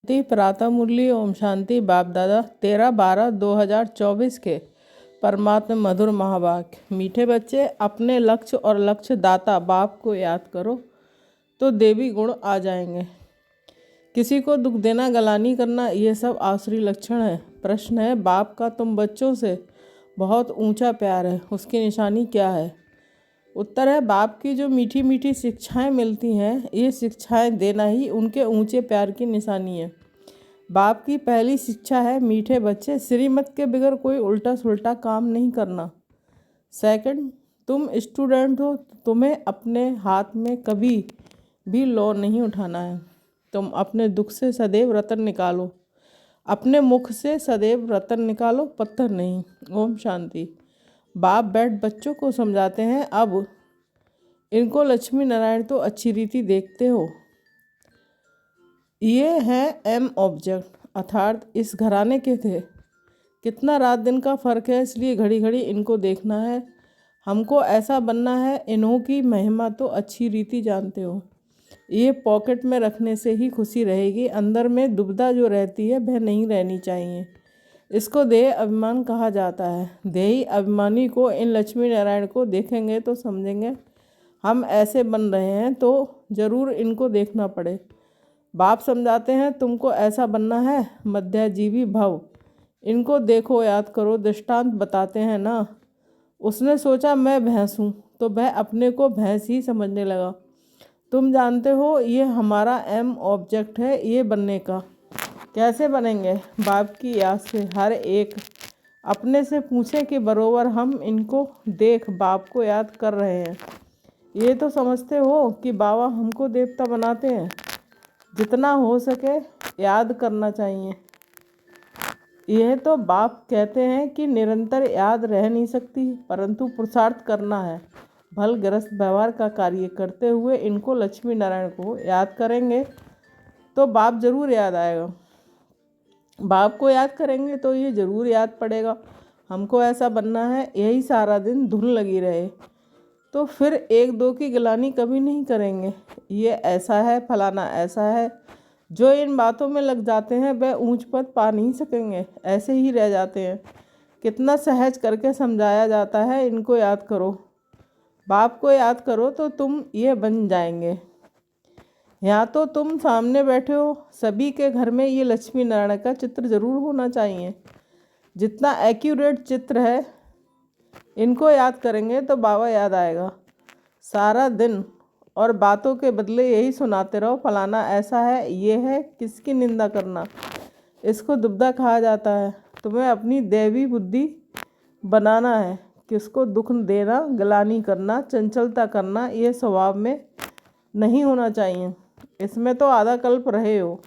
शांति प्रातः मुरली। ओम शांति। बाप दादा 13/12/2024 के परमात्मा मधुर महावाक्य। मीठे बच्चे, अपने लक्ष्य और लक्ष्य दाता बाप को याद करो तो देवी गुण आ जाएंगे। किसी को दुख देना, गलानी करना, ये सब आसुरी लक्षण है। प्रश्न है, बाप का तुम बच्चों से बहुत ऊंचा प्यार है, उसकी निशानी क्या है? उत्तर है, बाप की जो मीठी मीठी शिक्षाएं मिलती हैं, ये शिक्षाएं देना ही उनके ऊंचे प्यार की निशानी है। बाप की पहली शिक्षा है, मीठे बच्चे, श्रीमत के बगैर कोई उल्टा सुल्टा काम नहीं करना। सेकंड, तुम स्टूडेंट हो, तुम्हें अपने हाथ में कभी भी लौ नहीं उठाना है। तुम अपने दुख से सदैव रतन निकालो, अपने मुख से सदैव रतन निकालो, पत्थर नहीं। ओम शांति। बाप बैठ बच्चों को समझाते हैं, अब इनको लक्ष्मी नारायण तो अच्छी रीति देखते हो। ये हैं एम ऑब्जेक्ट, अर्थात इस घराने के थे। कितना रात दिन का फ़र्क है, इसलिए घड़ी घड़ी इनको देखना है। हमको ऐसा बनना है, इन्हों की महिमा तो अच्छी रीति जानते हो। ये पॉकेट में रखने से ही खुशी रहेगी, अंदर में दुविधा जो रहती है वह नहीं रहनी चाहिए। इसको देह अभिमान कहा जाता है। देही अभिमानी को इन लक्ष्मी नारायण को देखेंगे तो समझेंगे हम ऐसे बन रहे हैं, तो ज़रूर इनको देखना पड़े। बाप समझाते हैं, तुमको ऐसा बनना है, मध्याजीवी भव। इनको देखो, याद करो, दृष्टांत बताते हैं ना। उसने सोचा मैं भैंस हूँ, तो वह अपने को भैंस ही समझने लगा। तुम जानते हो ये हमारा एम ऑब्जेक्ट है, ये बनने का। कैसे बनेंगे? बाप की याद से। हर एक अपने से पूछे कि बरोबर हम इनको देख बाप को याद कर रहे हैं। ये तो समझते हो कि बाबा हमको देवता बनाते हैं। जितना हो सके याद करना चाहिए। यह तो बाप कहते हैं कि निरंतर याद रह नहीं सकती, परंतु पुरुषार्थ करना है। भल ग्रस्त व्यवहार का कार्य करते हुए इनको लक्ष्मी नारायण को याद करेंगे तो बाप जरूर याद आएगा। बाप को याद करेंगे तो ये ज़रूर याद पड़ेगा। हमको ऐसा बनना है, यही सारा दिन धुन लगी रहे, तो फिर एक दो की गिलानी कभी नहीं करेंगे। ये ऐसा है, फलाना ऐसा है। जो इन बातों में लग जाते हैं वह ऊंच पद पा नहीं सकेंगे, ऐसे ही रह जाते हैं। कितना सहज करके समझाया जाता है, इनको याद करो, बाप को याद करो तो तुम ये बन जाएंगे। यहाँ तो तुम सामने बैठे हो, सभी के घर में ये लक्ष्मी नारायण का चित्र जरूर होना चाहिए। जितना एक्यूरेट चित्र है, इनको याद करेंगे तो बाबा याद आएगा। सारा दिन और बातों के बदले यही सुनाते रहो, फलाना ऐसा है, ये है, किसकी निंदा करना, इसको दुबदा कहा जाता है। तुम्हें अपनी दैवी बुद्धि बनाना है। किसको दुख देना, गलानी करना, चंचलता करना, ये स्वभाव में नहीं होना चाहिए। इसमें तो आधा कल्प रहे हो।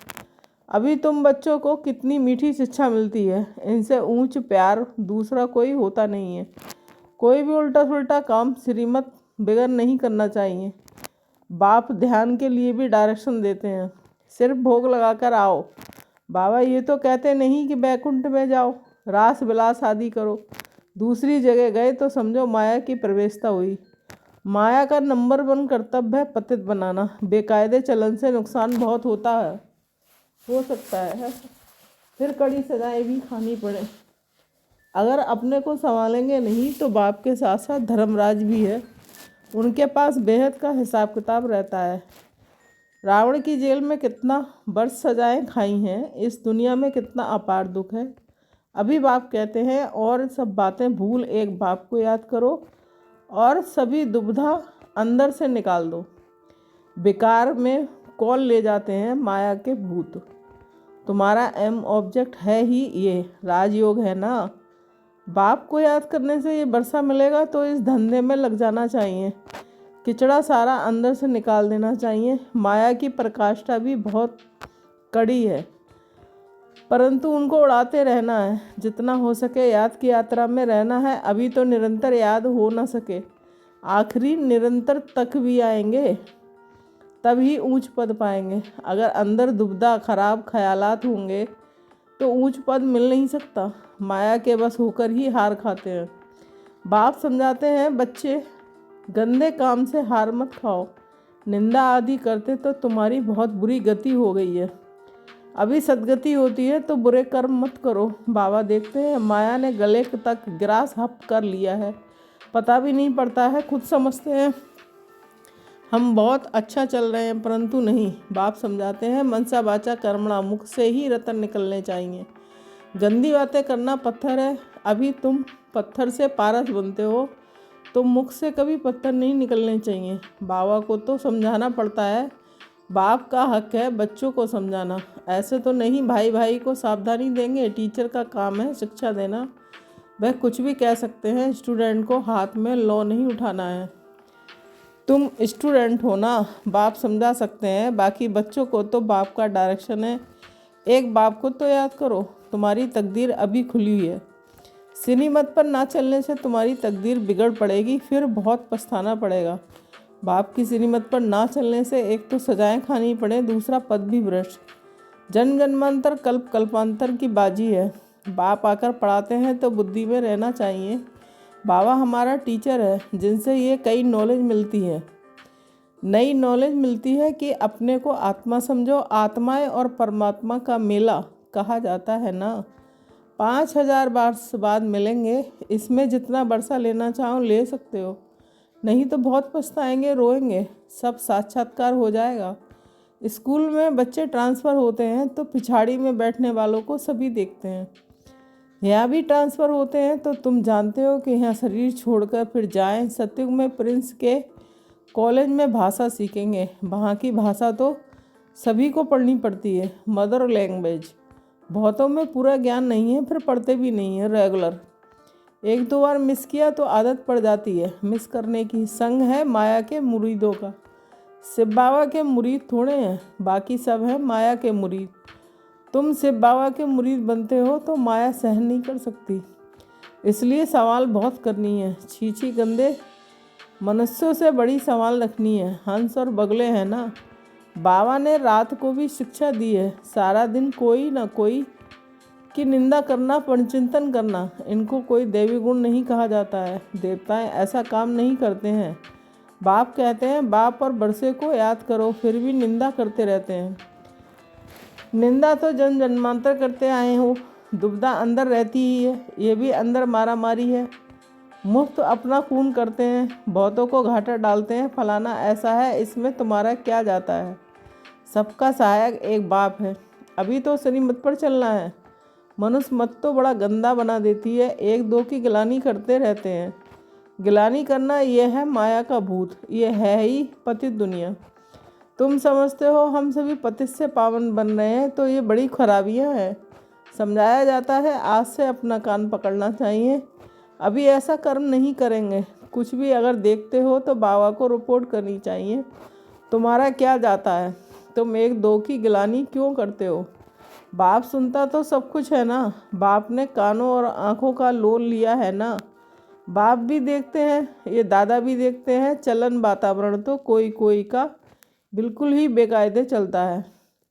अभी तुम बच्चों को कितनी मीठी शिक्षा मिलती है। इनसे ऊंच प्यार दूसरा कोई होता नहीं है। कोई भी उल्टा सुल्टा काम श्रीमत बगैर नहीं करना चाहिए। बाप ध्यान के लिए भी डायरेक्शन देते हैं, सिर्फ भोग लगाकर आओ। बाबा ये तो कहते नहीं कि बैकुंठ में जाओ, रास विलास आदि करो। दूसरी जगह गए तो समझो माया की प्रवेशता हुई। माया का नंबर 1 कर्तव्य है पतित बनाना। बेकायदे चलन से नुकसान बहुत होता है, हो सकता है फिर कड़ी सजाएं भी खानी पड़े। अगर अपने को संभालेंगे नहीं तो बाप के साथ साथ धर्मराज भी है, उनके पास बेहद का हिसाब किताब रहता है। रावण की जेल में कितना वर्ष सजाएं खाई हैं, इस दुनिया में कितना अपार दुख है। अभी बाप कहते हैं, और सब बातें भूल एक बाप को याद करो और सभी दुविधा अंदर से निकाल दो। बेकार में कौन ले जाते हैं माया के भूत। तुम्हारा एम ऑब्जेक्ट है ही ये राजयोग है ना। बाप को याद करने से ये वर्षा मिलेगा, तो इस धंधे में लग जाना चाहिए। किचड़ा सारा अंदर से निकाल देना चाहिए। माया की प्रकाष्ठा भी बहुत कड़ी है, परंतु उनको उड़ाते रहना है। जितना हो सके याद की यात्रा में रहना है। अभी तो निरंतर याद हो ना सके, आखिरी निरंतर तक भी आएंगे, तभी ऊंच पद पाएंगे। अगर अंदर दुविधा खराब ख्यालात होंगे तो ऊंच पद मिल नहीं सकता। माया के बस होकर ही हार खाते हैं। बाप समझाते हैं, बच्चे गंदे काम से हार मत खाओ। निंदा आदि करते तो तुम्हारी बहुत बुरी गति हो गई है। अभी सदगति होती है तो बुरे कर्म मत करो। बाबा देखते हैं माया ने गले तक ग्रास हप कर लिया है, पता भी नहीं पड़ता है। खुद समझते हैं हम बहुत अच्छा चल रहे हैं, परंतु नहीं। बाप समझाते हैं मनसा वाचा कर्मणा, मुख से ही रतन निकलने चाहिए। गंदी बातें करना पत्थर है। अभी तुम पत्थर से पारस बनते हो, तो मुख से कभी पत्थर नहीं निकलने चाहिए। बाबा को तो समझाना पड़ता है, बाप का हक है बच्चों को समझाना। ऐसे तो नहीं भाई भाई को सावधानी देंगे, टीचर का काम है शिक्षा देना। वह कुछ भी कह सकते हैं, स्टूडेंट को हाथ में लॉ नहीं उठाना है। तुम स्टूडेंट हो ना, बाप समझा सकते हैं, बाकी बच्चों को तो बाप का डायरेक्शन है। एक बाप को तो याद करो, तुम्हारी तकदीर अभी खुली हुई है। सीनी मत पर ना चलने से तुम्हारी तकदीर बिगड़ पड़ेगी, फिर बहुत पछताना पड़ेगा। बाप की सीनी मत पर ना चलने से एक तो सजाएं खानी पड़े, दूसरा पद भी भ्रष्ट। जन्म जन्मांतर कल्प कल्पांतर की बाजी है। बाप आकर पढ़ाते हैं तो बुद्धि में रहना चाहिए। बाबा हमारा टीचर है, जिनसे ये कई नॉलेज मिलती है। नई नॉलेज मिलती है कि अपने को आत्मा समझो। आत्माएं और परमात्मा का मेला कहा जाता है ना। 5000 वर्ष बाद मिलेंगे, इसमें जितना वर्षा लेना चाहो ले सकते हो, नहीं तो बहुत पछताएंगे, रोएंगे। सब साक्षात्कार हो जाएगा। स्कूल में बच्चे ट्रांसफ़र होते हैं तो पिछाड़ी में बैठने वालों को सभी देखते हैं। यहाँ भी ट्रांसफ़र होते हैं तो तुम जानते हो कि यहाँ शरीर छोड़कर फिर जाएं। सतयुग में प्रिंस के कॉलेज में भाषा सीखेंगे। वहाँ की भाषा तो सभी को पढ़नी पड़ती है, मदर लैंग्वेज। बहुतों में पूरा ज्ञान नहीं है, फिर पढ़ते भी नहीं है रेगुलर। एक दो बार मिस किया तो आदत पड़ जाती है मिस करने की। संग है माया के मुरीदों का। शिव बाबा के मुरीद थोड़े हैं, बाकी सब हैं माया के मुरीद। तुम शिव बाबा के मुरीद बनते हो तो माया सहन नहीं कर सकती, इसलिए सवाल बहुत करनी है। छी गंदे मनुष्यों से बड़ी सवाल रखनी है। हंस और बगले हैं ना। बाबा ने रात को भी शिक्षा दी है, सारा दिन कोई ना कोई की निंदा करना, परिचिंतन करना। इनको कोई देवी गुण नहीं कहा जाता है। देवताएं ऐसा काम नहीं करते हैं। बाप कहते हैं बाप और बरसे को याद करो, फिर भी निंदा करते रहते हैं। निंदा तो जन्म जन्मांतर करते आए हो, दुविधा अंदर रहती ही है। ये भी अंदर मारा मारी है। मुफ्त अपना खून करते हैं, बहुतों को घाटा डालते हैं। फलाना ऐसा है, इसमें तुम्हारा क्या जाता है। सबका सहायक एक बाप है। अभी तो शनि मत पर चलना है। मनुष्य मत तो बड़ा गंदा बना देती है, एक दो की गिलानी करते रहते हैं। गिलानी करना यह है माया का भूत, ये है ही पतित दुनिया। तुम समझते हो हम सभी पतित से पावन बन रहे हैं, तो ये बड़ी खराबियां हैं। समझाया जाता है आज से अपना कान पकड़ना चाहिए। अभी ऐसा कर्म नहीं करेंगे। कुछ भी अगर देखते हो तो बाबा को रिपोर्ट करनी चाहिए। तुम्हारा क्या जाता है, तुम एक दो की गिलानी क्यों करते हो। बाप सुनता तो सब कुछ है ना। बाप ने कानों और आँखों का लोन लिया है ना। बाप भी देखते हैं, ये दादा भी देखते हैं। चलन वातावरण तो कोई कोई का बिल्कुल ही बेकायदे चलता है।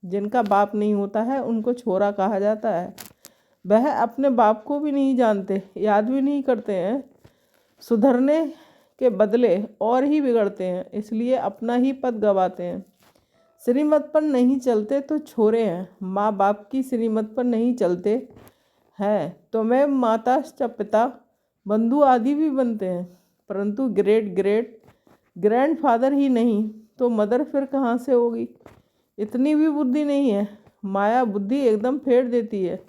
जिनका बाप नहीं होता है उनको छोरा कहा जाता है। वह अपने बाप को भी नहीं जानते, याद भी नहीं करते हैं। सुधरने के बदले और ही बिगड़ते हैं, इसलिए अपना ही पद गंवाते हैं। श्रीमत पर नहीं चलते तो छोरे हैं। माँ बाप की श्रीमत पर नहीं चलते हैं तो मैं माता पिता बंधु आदि भी बनते हैं, परंतु ग्रैंडफादर ही नहीं तो मदर फिर कहाँ से होगी। इतनी भी बुद्धि नहीं है। माया बुद्धि एकदम फेर देती है।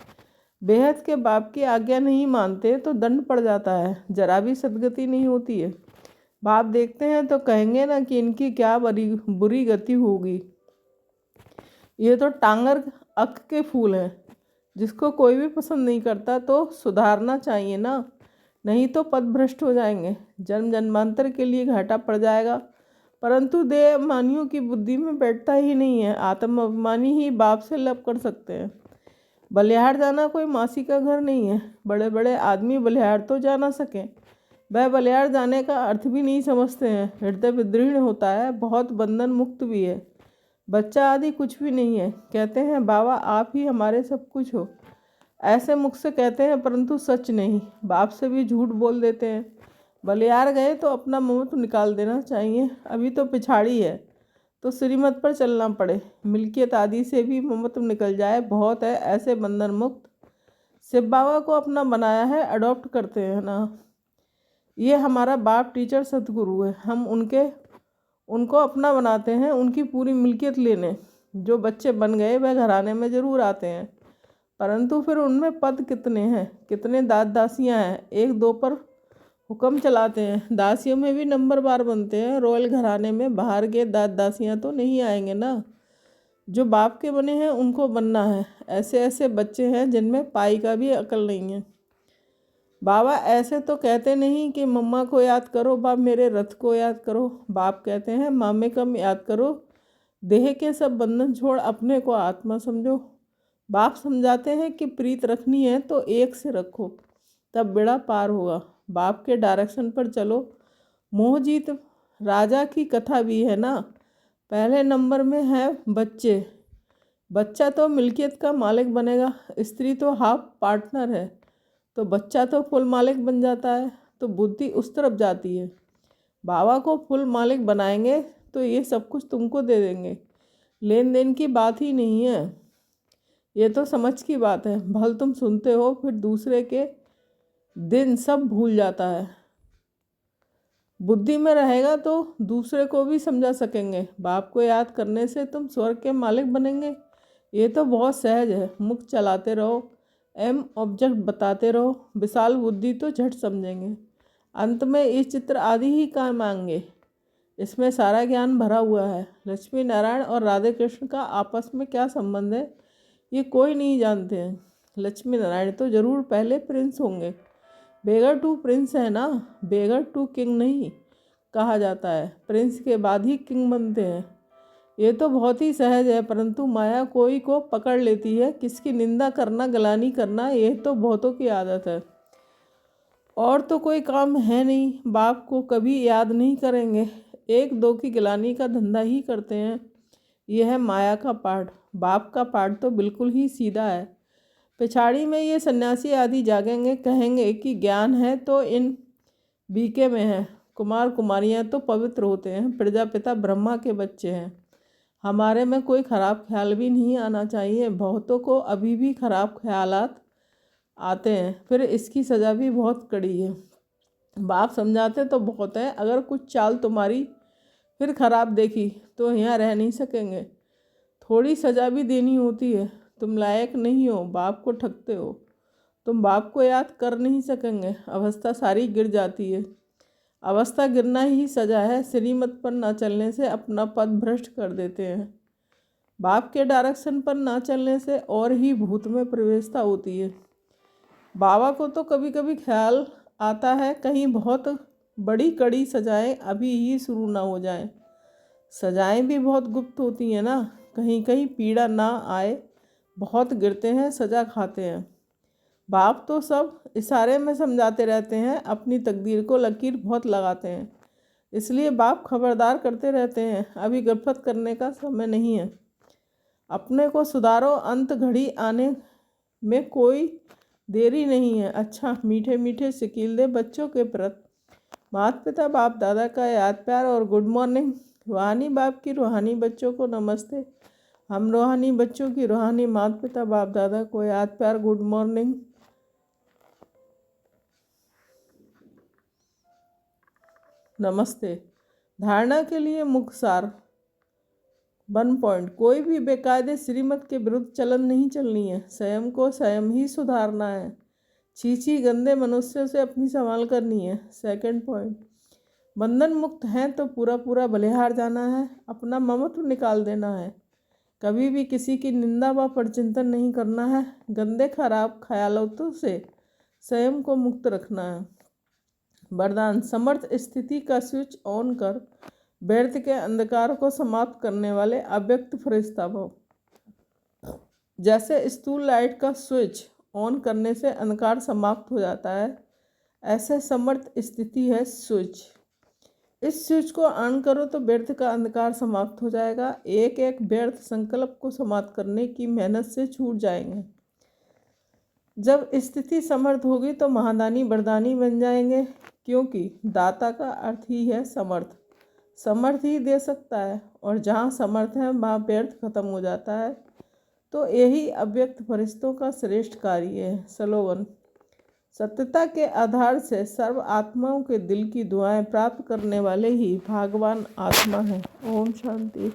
बेहद के बाप की आज्ञा नहीं मानते तो दंड पड़ जाता है, जरा भी सदगति नहीं होती है। बाप देखते हैं तो कहेंगे ना कि इनकी क्या बुरी गति होगी। ये तो टांगर अक के फूल हैं, जिसको कोई भी पसंद नहीं करता। तो सुधारना चाहिए ना, नहीं तो पद भ्रष्ट हो जाएंगे। जन्म जन्मांतर के लिए घाटा पड़ जाएगा, परंतु देह अभिमानियों की बुद्धि में बैठता ही नहीं है। आत्म अभिमानी ही बाप से लब कर सकते हैं। बलिहार जाना कोई मासी का घर नहीं है। बड़े बड़े आदमी बलिहार तो जा ना सकें, वह बलिहार जाने का अर्थ भी नहीं समझते हैं। हृदय विदीर्ण होता है, बहुत बंधन मुक्त भी है। बच्चा आदि कुछ भी नहीं है। कहते हैं बाबा आप ही हमारे सब कुछ हो, ऐसे मुख से कहते हैं, परंतु सच नहीं। बाप से भी झूठ बोल देते हैं। बलिहार गए तो अपना ममत्व निकाल देना चाहिए। अभी तो पिछाड़ी है, तो श्रीमत पर चलना पड़े, मिल्कियत आदि से भी ममत्व निकल जाए, बहुत है ऐसे बंधन मुक्त। शिव बाबा को अपना बनाया है, अडॉप्ट करते हैं ना। ये हमारा बाप टीचर सतगुरु है, हम उनको अपना बनाते हैं, उनकी पूरी मिल्कियत लेने। जो बच्चे बन गए वह घराने में ज़रूर आते हैं, परंतु फिर उनमें पद कितने हैं, कितने दास दासियाँ हैं, एक दो पर हुक्म चलाते हैं। दासियों में भी नंबरवार बनते हैं। रॉयल घराने में बाहर के दास दासियाँ तो नहीं आएंगे ना। जो बाप के बने हैं उनको बनना है। ऐसे ऐसे बच्चे हैं जिनमें पाई का भी अकल नहीं है। बाबा ऐसे तो कहते नहीं कि मम्मा को याद करो, बाप मेरे रथ को याद करो। बाप कहते हैं मामे कम याद करो, देह के सब बंधन छोड़ अपने को आत्मा समझो। बाप समझाते हैं कि प्रीत रखनी है तो एक से रखो, तब बेड़ा पार होगा। बाप के डायरेक्शन पर चलो। मोहजीत राजा की कथा भी है ना। पहले नंबर में है बच्चे। बच्चा तो मिल्कियत का मालिक बनेगा, स्त्री तो हाफ पार्टनर है, तो बच्चा तो फुल मालिक बन जाता है, तो बुद्धि उस तरफ जाती है। बाबा को फुल मालिक बनाएंगे तो ये सब कुछ तुमको दे देंगे। लेन देन की बात ही नहीं है, ये तो समझ की बात है। भल तुम सुनते हो, फिर दूसरे के दिन सब भूल जाता है। बुद्धि में रहेगा तो दूसरे को भी समझा सकेंगे। बाप को याद करने से तुम स्वर्ग के मालिक बनेंगे, ये तो बहुत सहज है। मुख चलाते रहो, एम ऑब्जेक्ट बताते रहो, विशाल बुद्धि तो झट समझेंगे। अंत में इस चित्र आदि ही काम आएंगे, इसमें सारा ज्ञान भरा हुआ है। लक्ष्मी नारायण और राधे कृष्ण का आपस में क्या संबंध है ये कोई नहीं जानते हैं। लक्ष्मी नारायण तो जरूर पहले प्रिंस होंगे। बेगर टू प्रिंस है ना, बेगर टू किंग नहीं कहा जाता है, प्रिंस के बाद ही किंग बनते हैं। ये तो बहुत ही सहज है, परंतु माया कोई को पकड़ लेती है। किसकी निंदा करना, गलानी करना, ये तो बहुतों की आदत है। और तो कोई काम है नहीं, बाप को कभी याद नहीं करेंगे, एक दो की गिलानी का धंधा ही करते हैं। यह है माया का पाठ। बाप का पाठ तो बिल्कुल ही सीधा है। पिछाड़ी में ये सन्यासी आदि जागेंगे, कहेंगे कि ज्ञान है तो इन बीके में है। कुमार कुमारियाँ तो पवित्र होते हैं, प्रजापिता ब्रह्मा के बच्चे हैं। हमारे में कोई ख़राब ख्याल भी नहीं आना चाहिए। बहुतों को अभी भी ख़राब ख्यालात आते हैं, फिर इसकी सज़ा भी बहुत कड़ी है। बाप समझाते तो बहुत हैं, अगर कुछ चाल तुम्हारी फिर ख़राब देखी तो यहाँ रह नहीं सकेंगे। थोड़ी सज़ा भी देनी होती है। तुम लायक नहीं हो, बाप को ठगते हो, तुम बाप को याद कर नहीं सकेंगे, अवस्था सारी गिर जाती है। अवस्था गिरना ही सज़ा है। श्रीमत पर ना चलने से अपना पद भ्रष्ट कर देते हैं। बाप के डायरेक्शन पर ना चलने से और ही भूत में प्रवेशता होती है। बाबा को तो कभी कभी ख्याल आता है कहीं बहुत बड़ी कड़ी सजाएं अभी ही शुरू ना हो जाएं। सजाएं भी बहुत गुप्त होती हैं ना, कहीं कहीं पीड़ा ना आए। बहुत गिरते हैं, सजा खाते हैं। बाप तो सब इशारे में समझाते रहते हैं, अपनी तकदीर को लकीर बहुत लगाते हैं। इसलिए बाप खबरदार करते रहते हैं, अभी गफलत करने का समय नहीं है। अपने को सुधारो, अंत घड़ी आने में कोई देरी नहीं है। अच्छा, मीठे मीठे शकील दे बच्चों के प्रति माता पिता बाप दादा का याद प्यार और गुड मॉर्निंग। रूहानी बाप की रूहानी बच्चों को नमस्ते। हम रूहानी बच्चों की रूहानी माता पिता बाप दादा को याद प्यार, गुड मॉर्निंग, नमस्ते। धारणा के लिए मुख्य सार 1 पॉइंट। कोई भी बेकायदे श्रीमत के विरुद्ध चलन नहीं चलनी है, स्वयं को स्वयं ही सुधारना है। छीछी गंदे मनुष्यों से अपनी संभाल करनी है। 2 पॉइंट। बंधन मुक्त हैं तो पूरा पूरा बलिहार जाना है, अपना ममत्व निकाल देना है। कभी भी किसी की निंदा व परचिंतन नहीं करना है। गंदे खराब ख्यालों से स्वयं को मुक्त रखना है। वरदान, समर्थ स्थिति का स्विच ऑन कर व्यर्थ के अंधकार को समाप्त करने वाले अव्यक्त फरिश्ता भव। जैसे स्थूल लाइट का स्विच ऑन करने से अंधकार समाप्त हो जाता है, ऐसे समर्थ स्थिति है स्विच। इस स्विच को ऑन करो तो व्यर्थ का अंधकार समाप्त हो जाएगा। एक एक व्यर्थ संकल्प को समाप्त करने की मेहनत से छूट जाएंगे। जब स्थिति समर्थ होगी तो महादानी वरदानी बन जाएंगे, क्योंकि दाता का अर्थ ही है समर्थ। समर्थ ही दे सकता है, और जहाँ समर्थ है वहाँ व्यर्थ खत्म हो जाता है। तो यही अव्यक्त फरिश्तों का श्रेष्ठ कार्य है। स्लोगन: सत्यता के आधार से सर्व आत्माओं के दिल की दुआएं प्राप्त करने वाले ही भाग्यवान आत्मा हैं। ओम शांति।